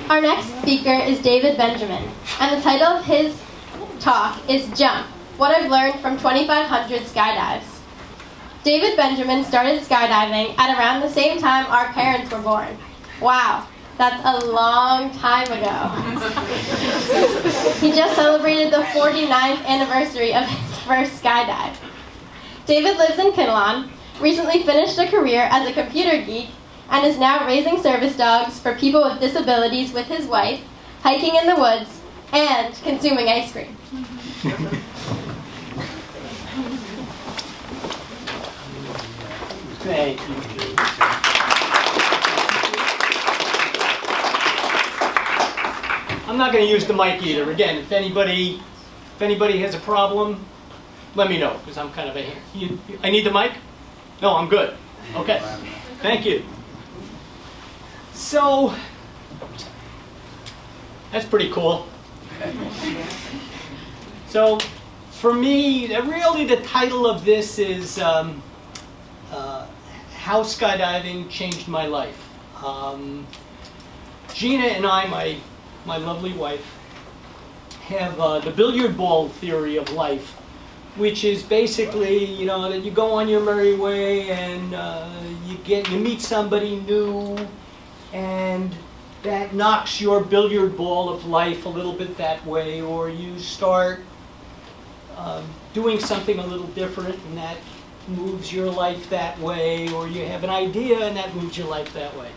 Our next speaker is David Benjamin, and the title of his talk is Jump, What I've Learned from 2,500 Skydives. David Benjamin started skydiving at around the same time our parents were born. Wow, that's a long time ago. He just celebrated the 49th anniversary of his first skydive. David lives in Kinnelon, recently finished a career as a computer geek, and is now raising service dogs for people with disabilities with his wife, hiking in the woods, and consuming ice cream. Thank you. I'm not going to use the mic either. Again, if anybody has a problem, let me know, because I'm kind of a... I need the mic? No, I'm good. Okay. Thank you. So, that's pretty cool. So, for me, really the title of this is How Skydiving Changed My Life. Gina and I, my lovely wife, have the billiard ball theory of life, which is basically, that you go on your merry way and you meet somebody new, and that knocks your billiard ball of life a little bit that way, or you start doing something a little different and that moves your life that way, or you have an idea and that moves your life that way.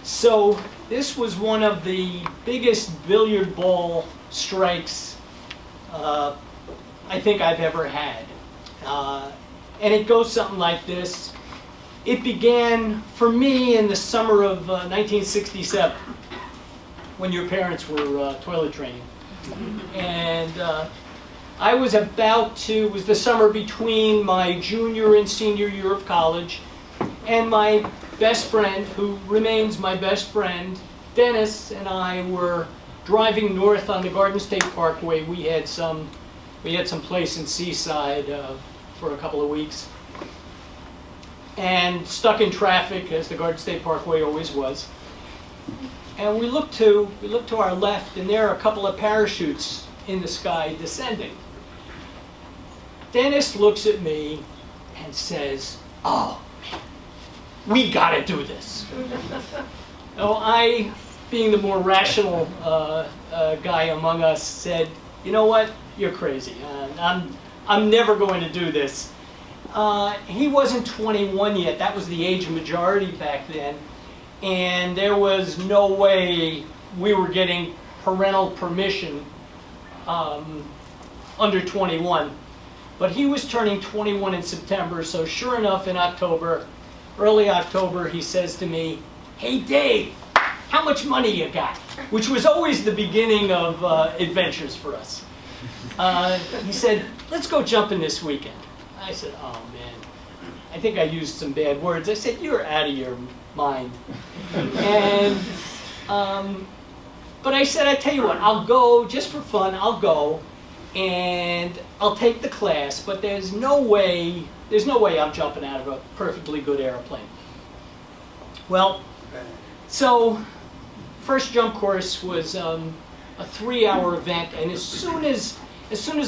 So this was one of the biggest billiard ball strikes I think I've ever had. And it goes something like this. It began for me in the summer of 1967, when your parents were toilet training. And I was it was the summer between my junior and senior year of college, and my best friend, who remains my best friend, Dennis, and I were driving north on the Garden State Parkway. We had some place in Seaside for a couple of weeks, and stuck in traffic, as the Garden State Parkway always was. And we look to our left, and there are a couple of parachutes in the sky descending. Dennis looks at me and says, "Oh, we gotta do this." So I, being the more rational guy among us, said, "You know what? You're crazy. I'm never going to do this." He wasn't 21 yet. That was the age of majority back then. And there was no way we were getting parental permission under 21. But he was turning 21 in September, so sure enough, in October, early October, he says to me, "Hey Dave, how much money you got?" Which was always the beginning of adventures for us. He said, "Let's go jumping this weekend." I said, "Oh man," I think I used some bad words. I said, "You're out of your mind." And, but I said, "I tell you what, I'll go just for fun. I'll go, and I'll take the class. But there's no way I'm jumping out of a perfectly good airplane." Well, so first jump course was a 3-hour event, and as soon as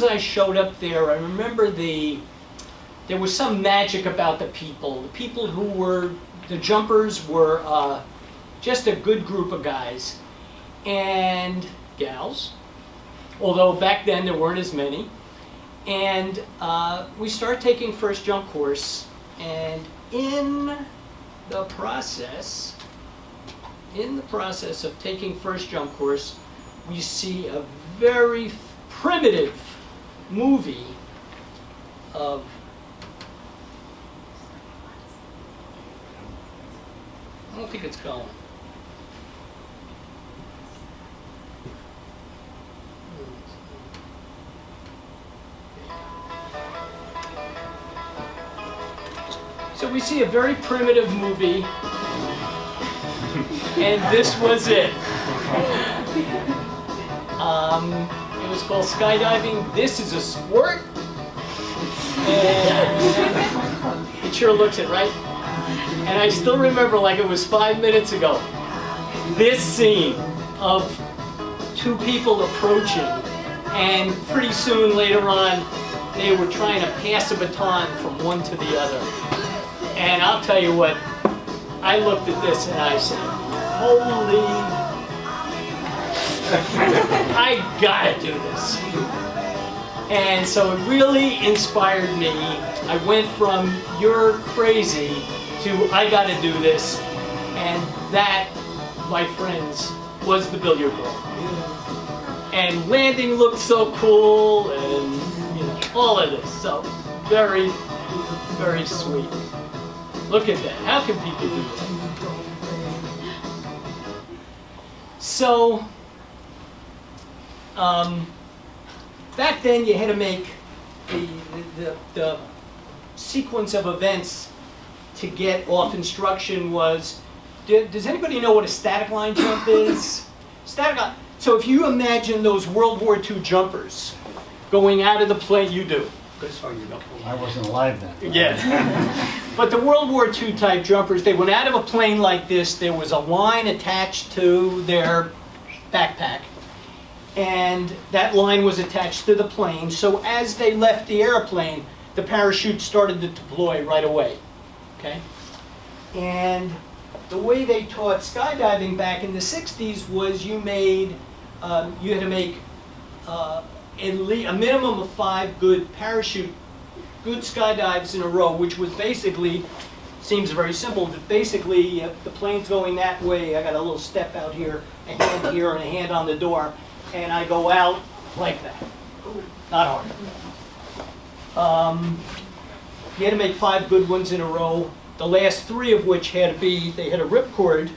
I showed up there, I remember there was some magic about the people. The people who were the jumpers were just a good group of guys and gals, although back then there weren't as many. And we started taking first jump course, and in the process of taking first jump course, we see a very primitive movie of I don't think it's going. So we see a very primitive movie, and this was it. It was called Skydiving. This is a sport. And it sure looks it, right? And I still remember like it was 5 minutes ago. this scene of two people approaching, and pretty soon later on, they were trying to pass a baton from one to the other. And I'll tell you what, I looked at this and I said, holy, I gotta do this. And so it really inspired me. I went from you're crazy to I gotta do this. And that, my friends, was the billiard ball. And landing looked so cool, and you know, all of this. So very, very sweet. Look at that. How can people do that? So, back then you had to make the sequence of events to get off instruction was, does anybody know what a static line jump is? Static line. So if you imagine those World War II jumpers going out of the plane, you do. Oh, you know. I wasn't alive then. Yeah. But the World War II type jumpers, they went out of a plane like this. There was a line attached to their backpack. And that line was attached to the plane. So as they left the airplane, the parachute started to deploy right away. Okay? And the way they taught skydiving back in the 60s was you had to make at least a minimum of 5 good skydives in a row, which was basically, seems very simple, but basically the plane's going that way, I got a little step out here, a hand here, and a hand on the door, and I go out like that. Not hard. You had to make 5 good ones in a row, the last 3 of which had to be, they had a ripcord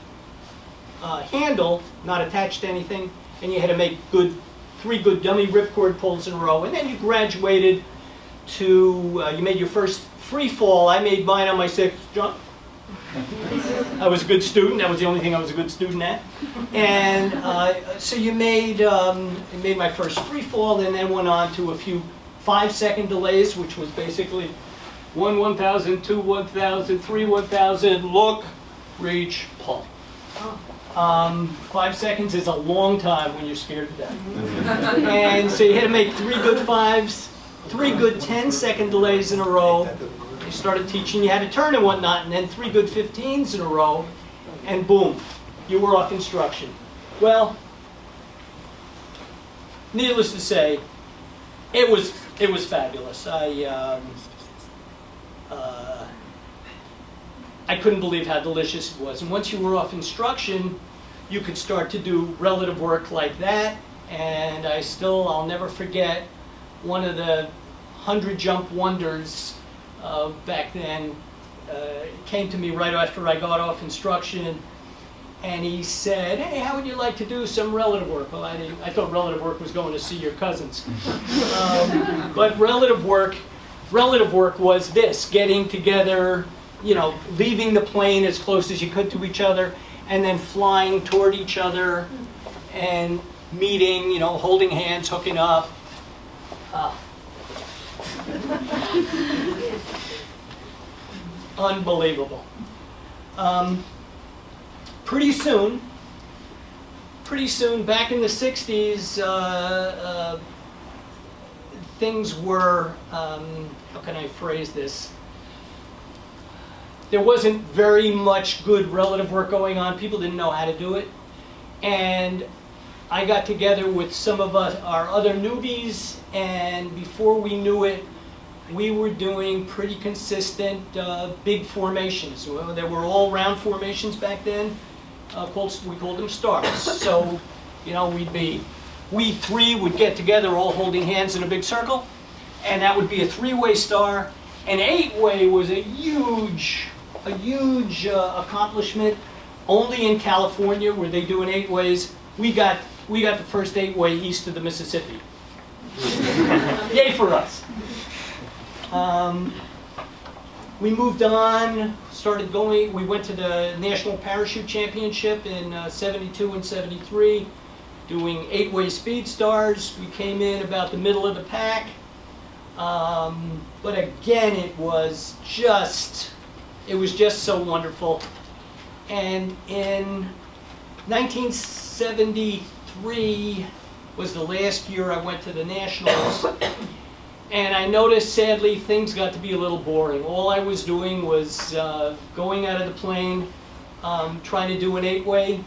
handle, not attached to anything, and you had to make 3 good dummy ripcord pulls in a row, and then you graduated to, you made your first free fall. I made mine on my 6th jump. I was a good student. That was the only thing I was a good student at. And so you made my first free fall, and then went on to a few 5-second delays, which was basically 1 1,000, 2 1,000, 3 1,000, look, reach, pull. 5 seconds is a long time when you're scared to death. And so you had to make 3 good 5s, 3 good 10-second delays in a row. They started teaching you how to turn and whatnot, and then 3 good 15s in a row, and boom, you were off instruction. Well, needless to say, it was fabulous. I couldn't believe how delicious it was. And once you were off instruction, you could start to do relative work like that. And I'll never forget one of the 100 jump wonders back then came to me right after I got off instruction, and he said, "Hey, how would you like to do some relative work?" Well, I thought relative work was going to see your cousins. But relative work was this: getting together, leaving the plane as close as you could to each other, and then flying toward each other, and meeting, holding hands, hooking up. Unbelievable. Pretty soon, back in the 60s, things were, how can I phrase this? There wasn't very much good relative work going on. People didn't know how to do it. And I got together with some of our other newbies, and before we knew it, we were doing pretty consistent big formations. Well, there were all round formations back then. We called them stars. So, we 3 would get together all holding hands in a big circle, and that would be a 3-way star. An 8-way was a huge accomplishment. Only in California where they do an 8-ways. We got the first 8-way east of the Mississippi. Yay for us. We moved on, started going, we went to the National Parachute Championship in 72 and 73, doing 8-way speed stars. We came in about the middle of the pack. But again, it was just so wonderful. And in 1973 was the last year I went to the Nationals, and I noticed, sadly, things got to be a little boring. All I was doing was going out of the plane, trying to do an 8-way,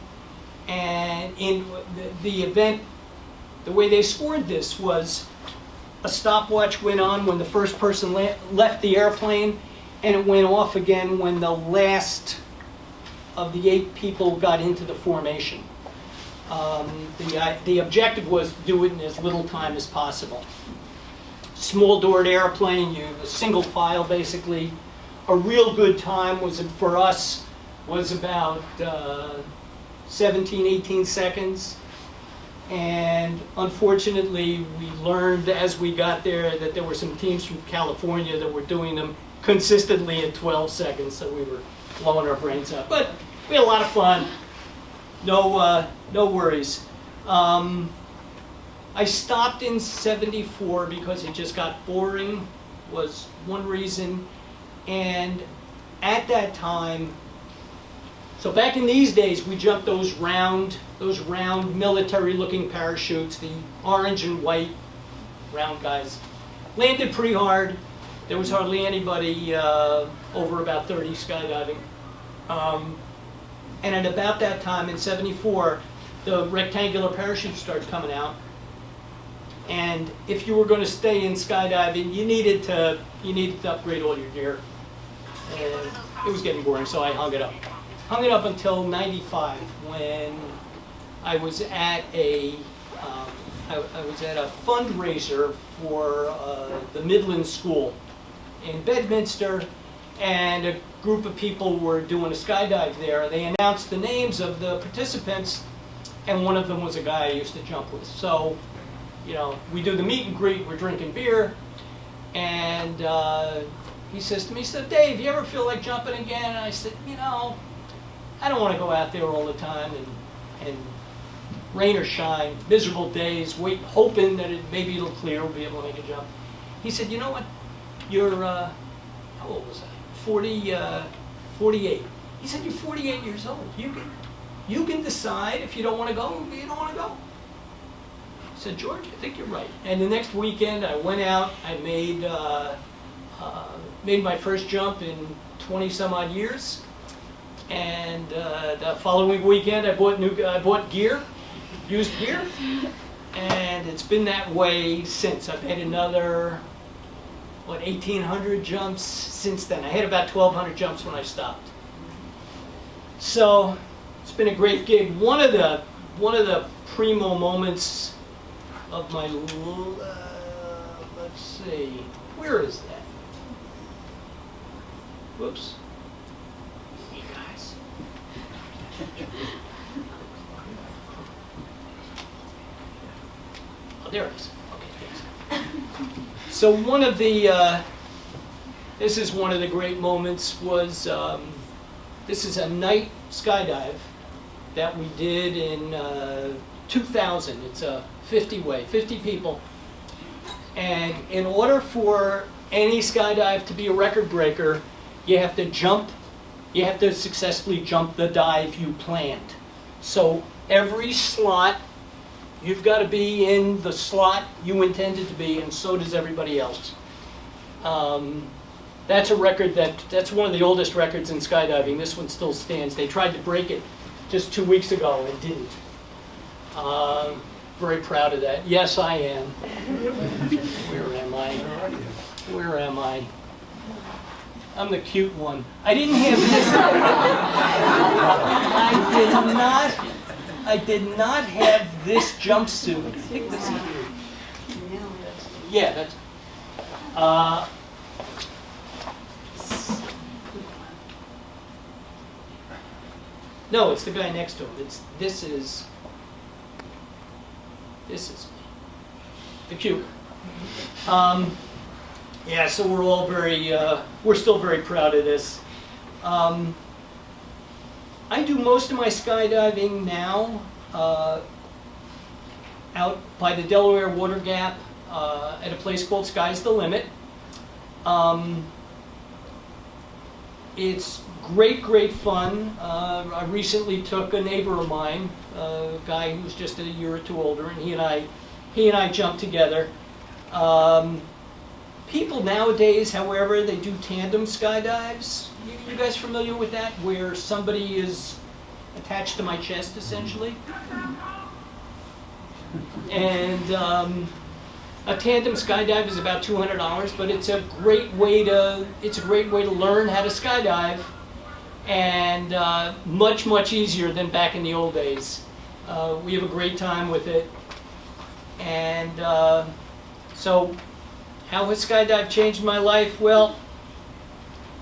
and in the event, the way they scored this was a stopwatch went on when the first person left the airplane, and it went off again when the last of the 8 people got into the formation. The objective was to do it in as little time as possible. Small doored airplane, a single file basically. A real good time was, for us, was about 17, 18 seconds. And unfortunately, we learned as we got there that there were some teams from California that were doing them consistently in 12 seconds, so we were blowing our brains out. But we had a lot of fun. No worries. I stopped in 74 because it just got boring, was one reason. And at that time, so back in these days, we jumped those round military-looking parachutes, the orange and white round guys. Landed pretty hard. There was hardly anybody over about 30 skydiving. And at about that time, in 74, the rectangular parachutes started coming out. And if you were going to stay in skydiving, you needed to upgrade all your gear. And it was getting boring, so I hung it up. Hung it up until 95, when I was at a fundraiser for the Midland School in Bedminster, and a group of people were doing a skydive there. They announced the names of the participants, and one of them was a guy I used to jump with. So, we do the meet and greet, we're drinking beer, and he says to me, "Dave, you ever feel like jumping again?" And I said, I don't want to go out there all the time and rain or shine, miserable days, hoping that maybe it'll clear, we'll be able to make a jump. He said, "You know what? You're, how old was I? 48. He said, "You're 48 years old. You can decide if you don't want to go, you don't want to go." I said, "George, I think you're right." And the next weekend, I went out. I made my first jump in 20 some odd years. And the following weekend, I bought gear, used gear, and it's been that way since. I've had another 1,800 jumps since then. I had about 1,200 jumps when I stopped. So it's been a great gig. One of the primo moments of my, let's see, where is that? Whoops. You guys. Oh, there it is. Okay, thanks. So one of the, this is one of the great moments, was, this is a night skydive that we did in 2000. It's a 50-way, 50 people. And in order for any skydive to be a record breaker, you have to successfully jump the dive you planned. So every slot, you've got to be in the slot you intended to be, and so does everybody else. That's a record that's one of the oldest records in skydiving. This one still stands. They tried to break it just 2 weeks ago and didn't. Very proud of that. Yes, I am. Where am I? Where am I? I'm the cute one. I didn't have this. I did not have this jumpsuit. I think this is. Yeah, that's. No, it's the guy next to him. This is me, the cute. Yeah, so we're all we're still very proud of this. I do most of my skydiving now out by the Delaware Water Gap at a place called Sky's the Limit. It's great fun. I recently took a neighbor of mine, a guy who's just a year or two older, and he and I jumped together. People nowadays, however, they do tandem skydives. You guys familiar with that, where somebody is attached to my chest, essentially? And a tandem skydive is about $200, but it's a great way to learn how to skydive, and much easier than back in the old days. We have a great time with it, and so how has skydive changed my life? Well,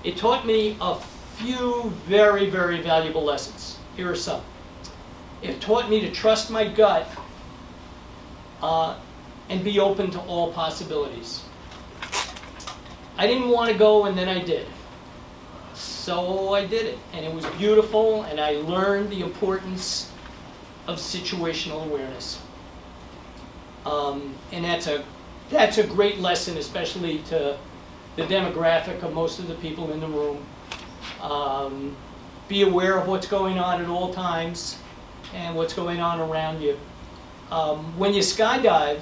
it taught me a few very valuable lessons. Here are some. It taught me to trust my gut and be open to all possibilities. I didn't want to go, and then I did. So I did it, and it was beautiful, and I learned the importance of situational awareness. And that's a great lesson, especially to the demographic of most of the people in the room. Be aware of what's going on at all times and what's going on around you. When you skydive,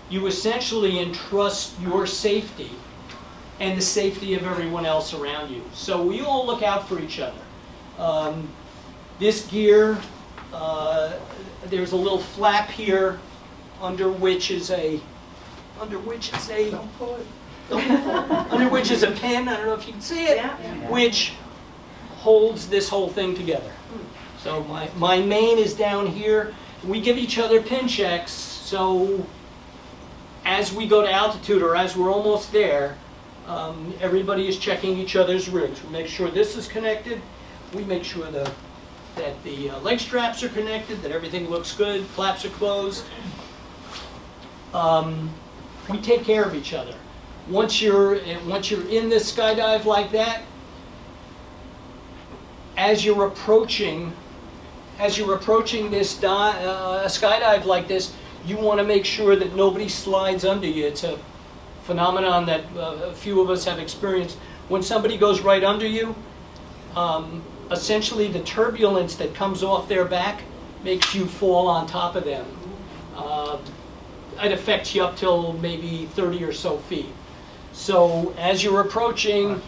you essentially entrust your safety and the safety of everyone else around you. So we all look out for each other. This gear, there's a little flap here under which is a under which is a pin, I don't know if you can see it, which holds this whole thing together. So my main is down here. We give each other pin checks, so as we go to altitude or as we're almost there, everybody is checking each other's rigs. We make sure this is connected. We make sure that the leg straps are connected, that everything looks good, flaps are closed. We take care of each other. Once you're in this skydive like that, as you're approaching this skydive like this, you want to make sure that nobody slides under you. It's a phenomenon that a few of us have experienced. When somebody goes right under you, essentially the turbulence that comes off their back makes you fall on top of them. It affects you up till maybe 30 or so feet. So as you're approaching,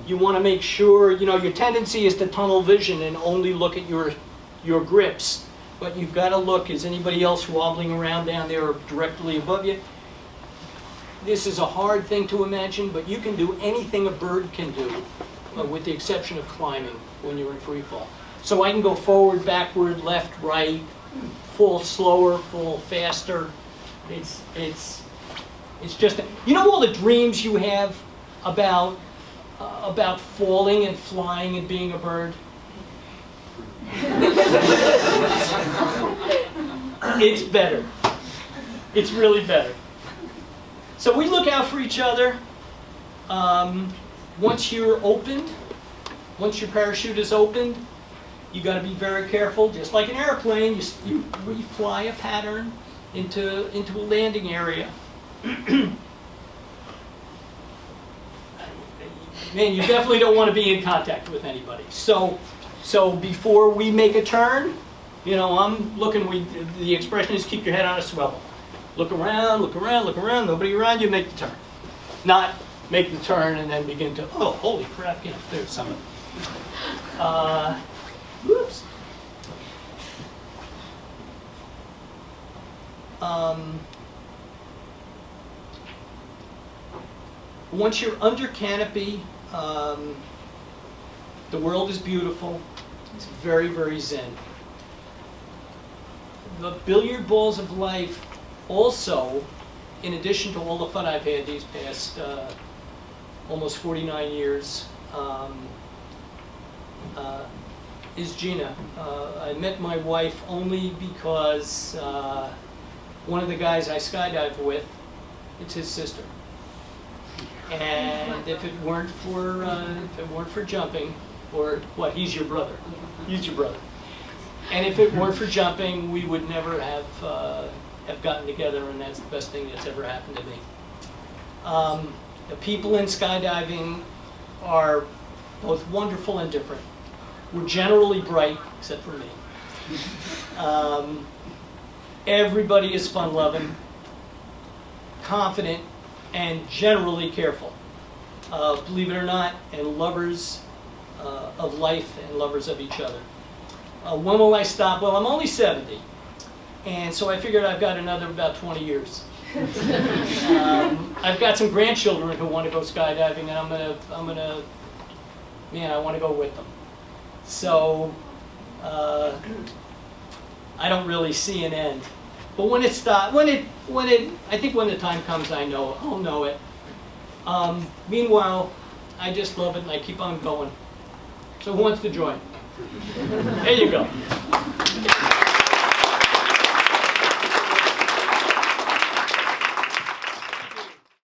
you want to make sure, your tendency is to tunnel vision and only look at your grips. But you've got to look, is anybody else wobbling around down there or directly above you? This is a hard thing to imagine, but you can do anything a bird can do, with the exception of climbing when you're in free fall. So I can go forward, backward, left, right, fall slower, fall faster. It's just, all the dreams you have about falling and flying and being a bird? It's better. It's really better. So we look out for each other. Once you're opened, once your parachute is opened, you got to be very careful. Just like an airplane, we fly a pattern into a landing area. Man, you definitely don't want to be in contact with anybody. So before we make a turn, I'm looking. The expression is keep your head on a swivel. Look around, nobody around you, make the turn. Not make the turn and then begin to, oh, holy crap, there's someone. Whoops. Once you're under canopy, the world is beautiful. It's very zen. The billiard balls of life also, in addition to all the fun I've had these past almost 49 years, is Gina. I met my wife only because one of the guys I skydive with, it's his sister. And if it weren't for jumping, or what? He's your brother. He's your brother. And if it weren't for jumping, we would never have gotten together, and that's the best thing that's ever happened to me. The people in skydiving are both wonderful and different. We're generally bright, except for me. Everybody is fun-loving, confident, and generally careful. Believe it or not, and lovers of life and lovers of each other. When will I stop? Well, I'm only 70, and so I figured I've got another about 20 years. I've got some grandchildren who want to go skydiving, and I want to go with them. So I don't really see an end. But when it, I think when the time comes, I'll know it. Meanwhile, I just love it and I keep on going. So who wants to join? There you go.